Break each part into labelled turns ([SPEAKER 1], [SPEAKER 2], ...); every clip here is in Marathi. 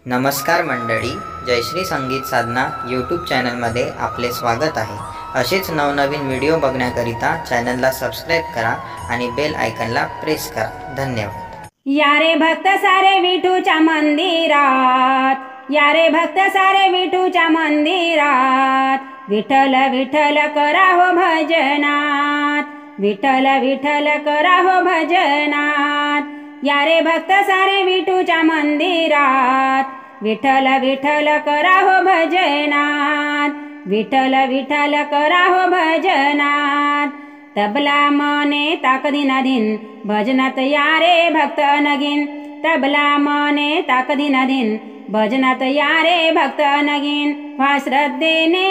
[SPEAKER 1] नमस्कार मंडळी, जयश्री संगीत साधना यूट्यूब चॅनलमध्ये आपले स्वागत आहे। असेच नवनवीन व्हिडिओ बघण्याकरिता चॅनलला सबस्क्राइब करा आणि बेल आयकॉनला प्रेस करा। धन्यवाद।
[SPEAKER 2] या रे भक्त सारे विठूच्या मंदिरात, या रे भक्त सारे विठूच्या मंदिरात, विठ्ठल विठ्ठल करा हो भजनात, विठ्ठल विठ्ठल करा हो भजनात। या रे भक्त सारे विठूच्या मंदिरात, विठ्ठल विठ्ठल करा हो भजनात, विठ्ठल विठ्ठल करा हो भजनात। तबला मने ताकदीना दिन, भजनात या रे भक्त नगीन, तबला मने ताकदीना दिन, भजनात या रे भक्त नगीन। व्हा श्रद्धेने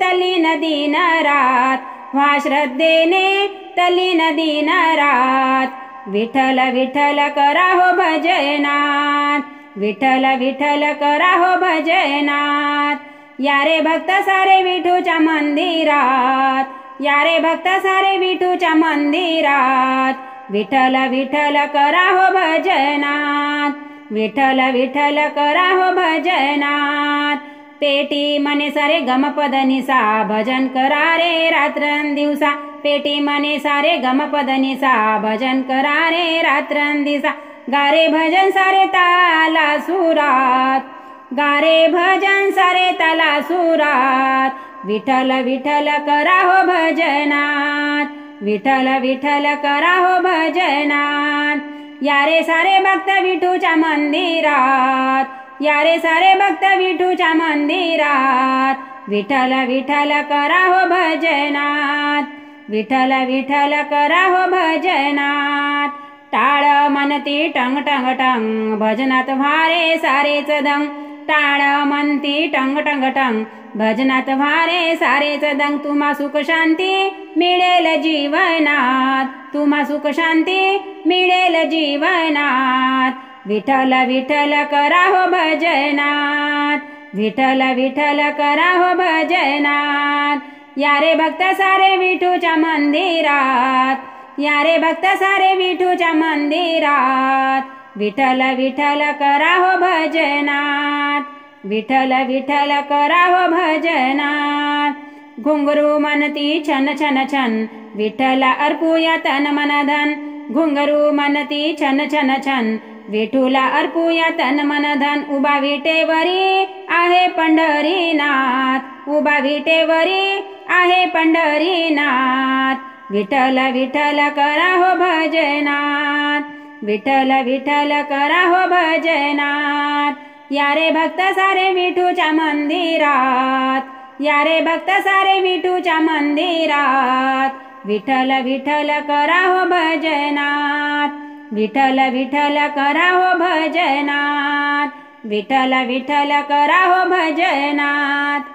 [SPEAKER 2] तल्लीन दिन रात, व्हा श्रद्धेने तल्लीन दिन रात, विठ्ठल विठ्ठल करा हो भजनात, विठ्ठल विठ्ठल करा हो भजनात। या रे भक्त सारे विठूच्या मंदिरात, या रे भक्त सारे विठूच्या मंदिरात, विठ्ठल विठ्ठल करा हो भजनात, विठ्ठल विठ्ठल करा हो भजनात। पेटी मने सारे गमपद निसा, भजन करा रे रात्रन दिवसा, पेटी मने सारे गमपद निसा, भजन करा रे रात्रन दिवसा। गारे भजन सारे ताला सुरात, गारे भजन सारे ताला सुरात, विठ्ठल विठ्ठल करा हो भजनात, विठ्ठल विठ्ठल करा हो भजनात। या रे सारे भक्त विठूच्या मंदिरात, या रे सारे भक्त विठूच्या मंदिरात, विठ्ठल विठ्ठल करा हो भजनात, विठ्ठल विठ्ठल करा हो भजनात। टाळ म्हणती टंग टंग टंग, भजनात व्हारे सारेच दंग, टाळ म्हणती टंग टंग टंग, भजनात व्हारे सारेच दंग। तुम्हा सुख शांती मिळेल जीवनात, तुम्हा सुख शांती मिळेल जीवनात, विठ्ठल विठ्ठल करा हो भजनात, विठ्ठल विठ्ठल करा हो भजनात। या रे भक्त सारे विठूच्या मंदिरात, या रे भक्त सारे विठूच्या मंदिरात, विठ्ठल विठ्ठल करा हो भजनात, विठ्ठल विठ्ठल करा हो भजनात। घुंगरू म्हणती छन छन छन, विठ्ठला अर्पूया तन मन धन, घुंगरू म्हणती छन छन छन, विठूला अर्पूया तन मन धन। उभा विटेवरी आहे पंढरीनाथ, उभा विटेवरी आहे पंढरीनाथ, विठ्ठल विठ्ठल करा हो भजनात, विठ्ठल विठ्ठल करा हो भजनात। या रे भक्त सारे विठूच्या मंदिरात, या रे भक्त सारे विठूच्या मंदिरात, विठ्ठल विठ्ठल करा हो भजनात, विठ्ठल विठ्ठल करा हो भजनात, विठ्ठल विठ्ठल करा हो भजनात।